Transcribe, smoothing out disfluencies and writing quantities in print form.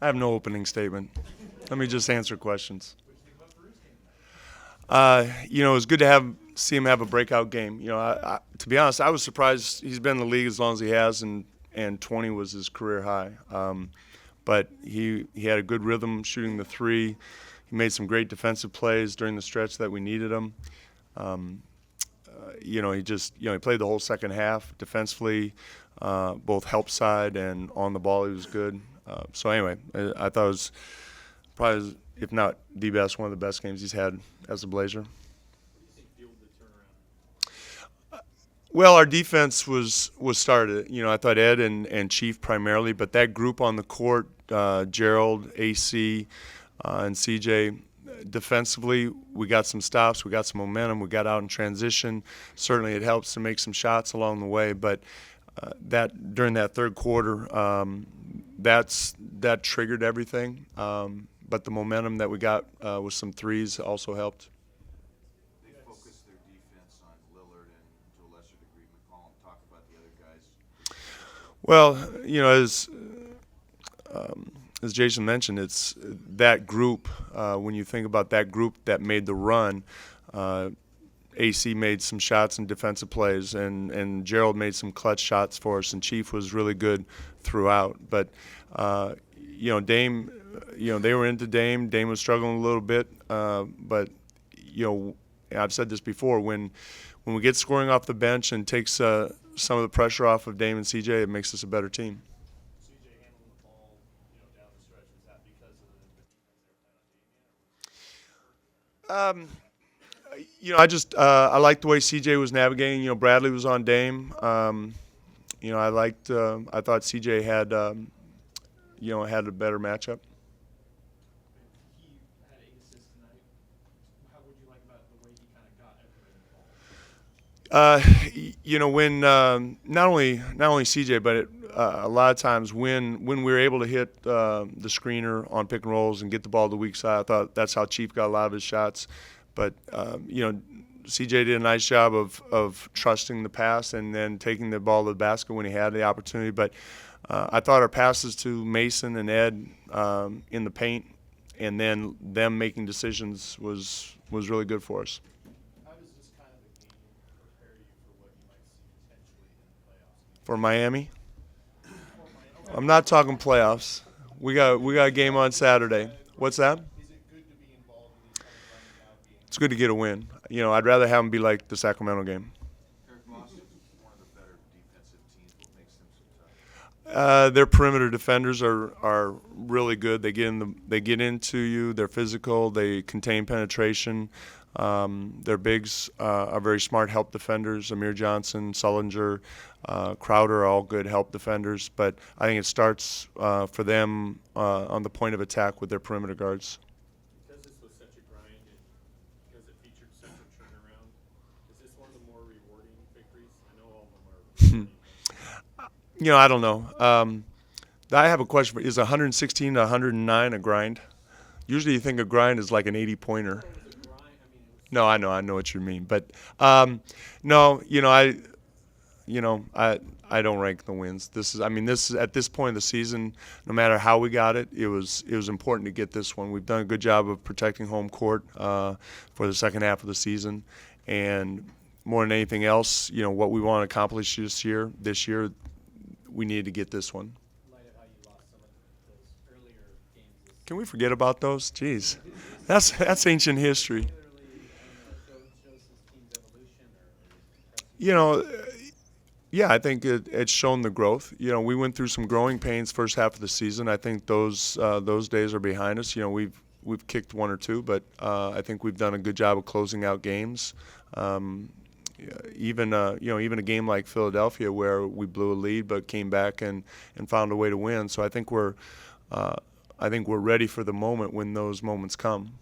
I have no opening statement. Let me just answer questions. It was good to see him have a breakout game. To be honest, I was surprised he's been in the league as long as he has, and 20 was his career high. But he had a good rhythm shooting the three. He made some great defensive plays during the stretch that we needed him. He played the whole second half defensively, both help side and on the ball. He was good. So anyway, I thought it was probably, if not the best, one of the best games he's had as a Blazer. Well, our defense was started. I thought Ed and Chief primarily, but that group on the court, Gerald, AC, and CJ, defensively, we got some stops, we got some momentum, we got out in transition. Certainly, it helps to make some shots along the way, but that during that third quarter, that triggered everything. But the momentum that we got with some threes also helped. They focused their defense on Lillard and to a lesser degree McCollum. Talk about the other guys. Well, as Jason mentioned, it's that group. When you think about that group that made the run, AC made some shots and defensive plays, and Gerald made some clutch shots for us, and Chief was really good throughout. But Dame, they were into Dame. Dame was struggling a little bit, but I've said this before. When we get scoring off the bench and takes some of the pressure off of Dame and CJ, it makes us a better team. CJ handling the ball, down the stretch, was that because of the defense they were playing on Damian? I liked the way CJ was navigating. Bradley was on Dame. I thought CJ had had a better matchup. He had 8 assists tonight. How would you like about the way he kind of got everybody involved? When not only CJ, but a lot of times when we were able to hit the screener on pick and rolls and get the ball to the weak side, I thought that's how Chief got a lot of his shots. But CJ did a nice job of trusting the pass and then taking the ball to the basket when he had the opportunity. But I thought our passes to Mason and Ed in the paint and then them making decisions was really good for us. How does this kind of a game prepare you for what you might see potentially in the playoffs? For Miami? I'm not talking playoffs. We got a game on Saturday. What's that? Is it good to be involved in these kind of grinding out games? It's good to get a win. I'd rather have them be like the Sacramento game. Eric Moss is one of the better defensive teams. What makes them so tough? Their perimeter defenders are really good. They get into you. They're physical. They contain penetration. Their bigs are very smart help defenders. Amir Johnson, Sullinger, Crowder are all good help defenders. But I think it starts for them on the point of attack with their perimeter guards. Because this was such a grind and because it featured such a turnaround, is this one of the more rewarding victories? I know all of them are. I don't know. I have a question. Is 116 to 109 a grind? Usually you think a grind is like an 80-pointer. No, I know what you mean, but no, I don't rank the wins. This is at this point of the season. No matter how we got it, it was important to get this one. We've done a good job of protecting home court for the second half of the season, and more than anything else, what we want to accomplish this year, we needed to get this one. In light of how you lost some of those earlier games. Can we forget about those? Jeez, that's ancient history. Yeah, I think it's shown the growth. We went through some growing pains first half of the season. I think those days are behind us. We've kicked one or two, but I think we've done a good job of closing out games. Even a game like Philadelphia where we blew a lead but came back and found a way to win. So I think we're ready for the moment when those moments come.